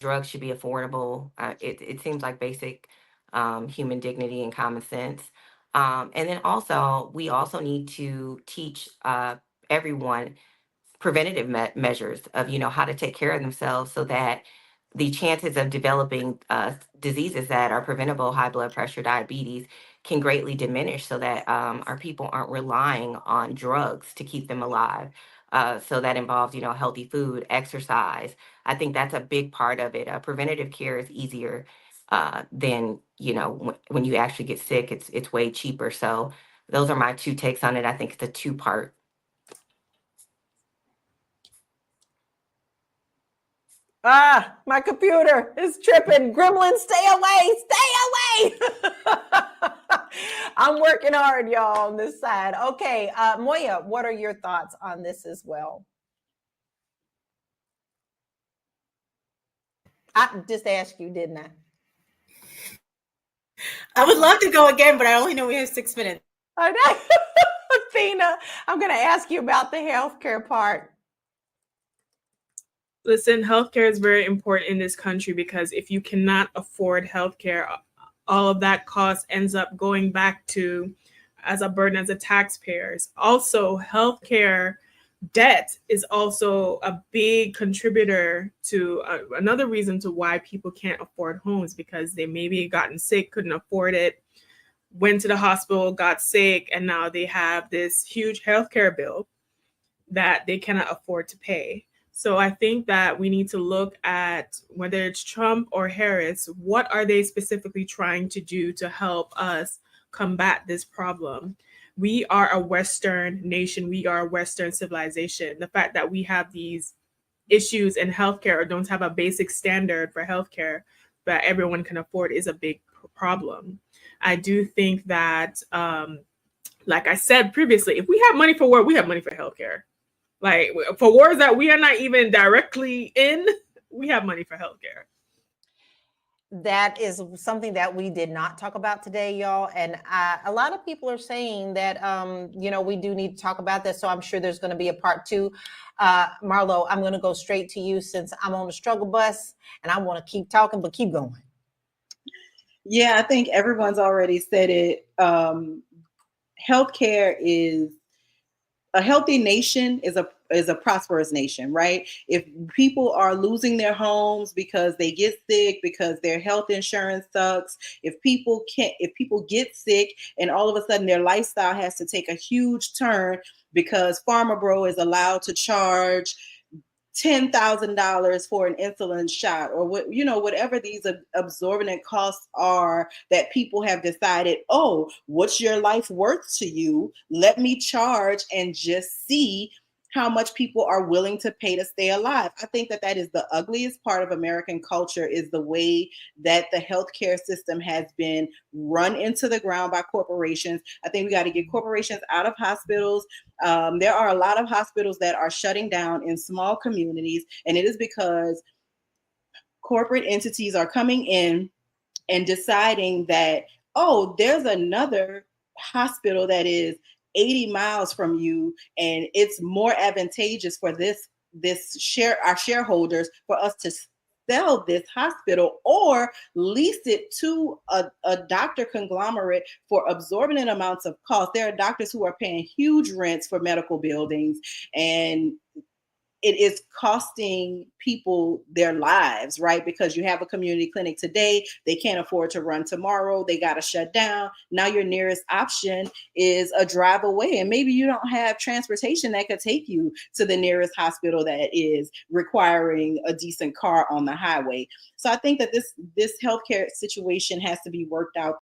drugs should be affordable. It seems like basic human dignity and common sense. And then also, we also need to teach everyone preventative measures of how to take care of themselves so that the chances of developing diseases that are preventable, high blood pressure, diabetes, can greatly diminish, so that our people aren't relying on drugs to keep them alive. So that involves healthy food, exercise. I think that's a big part of it. Preventative care is easier than when you actually get sick. It's way cheaper. So those are my two takes on it. I think it's a two-part. Ah, my computer is tripping. Gremlin, stay away, stay away. I'm working hard, y'all, on this side. Okay, Moya, what are your thoughts on this as well? I just asked you, didn't I? I would love to go again, but I only know we have 6 minutes. I know. Athena, I'm going to ask you about the healthcare part. Listen, healthcare is very important in this country because if you cannot afford healthcare, all of that cost ends up going back to as a burden as a taxpayers. Also, healthcare debt is also a big contributor to another reason to why people can't afford homes, because they maybe gotten sick, couldn't afford it, went to the hospital, got sick, and now they have this huge healthcare bill that they cannot afford to pay. So I think that we need to look at whether it's Trump or Harris, what are they specifically trying to do to help us combat this problem? We are a Western nation. We are a Western civilization. The fact that we have these issues in healthcare or don't have a basic standard for healthcare that everyone can afford is a big problem. I do think that, like I said previously, if we have money for war, we have money for healthcare. Like for wars that we are not even directly in, we have money for healthcare. That is something that we did not talk about today, y'all. And a lot of people are saying that, we do need to talk about this. So I'm sure there's going to be a part two. Marlo, I'm going to go straight to you since I'm on the struggle bus and I want to keep talking, but keep going. Yeah, I think everyone's already said it. Healthcare is a healthy nation is a prosperous nation, right? If people are losing their homes because they get sick, because their health insurance sucks, if people get sick and all of a sudden their lifestyle has to take a huge turn because Pharma Bro is allowed to charge $10,000 for an insulin shot, or whatever these absorbent costs are that people have decided, oh, what's your life worth to you? Let me charge and just see how much people are willing to pay to stay alive. I think that is the ugliest part of American culture, is the way that the healthcare system has been run into the ground by corporations. I think we got to get corporations out of hospitals. There are a lot of hospitals that are shutting down in small communities, and it is because corporate entities are coming in and deciding that, oh, there's another hospital that is 80 miles from you, and it's more advantageous for our shareholders for us to sell this hospital or lease it to a doctor conglomerate for absorbent amounts of cost. There are doctors who are paying huge rents for medical buildings, and it is costing people their lives, right? Because you have a community clinic today, they can't afford to run tomorrow, they got to shut down. Now your nearest option is a drive away, and maybe you don't have transportation that could take you to the nearest hospital that is requiring a decent car on the highway. So I think that this healthcare situation has to be worked out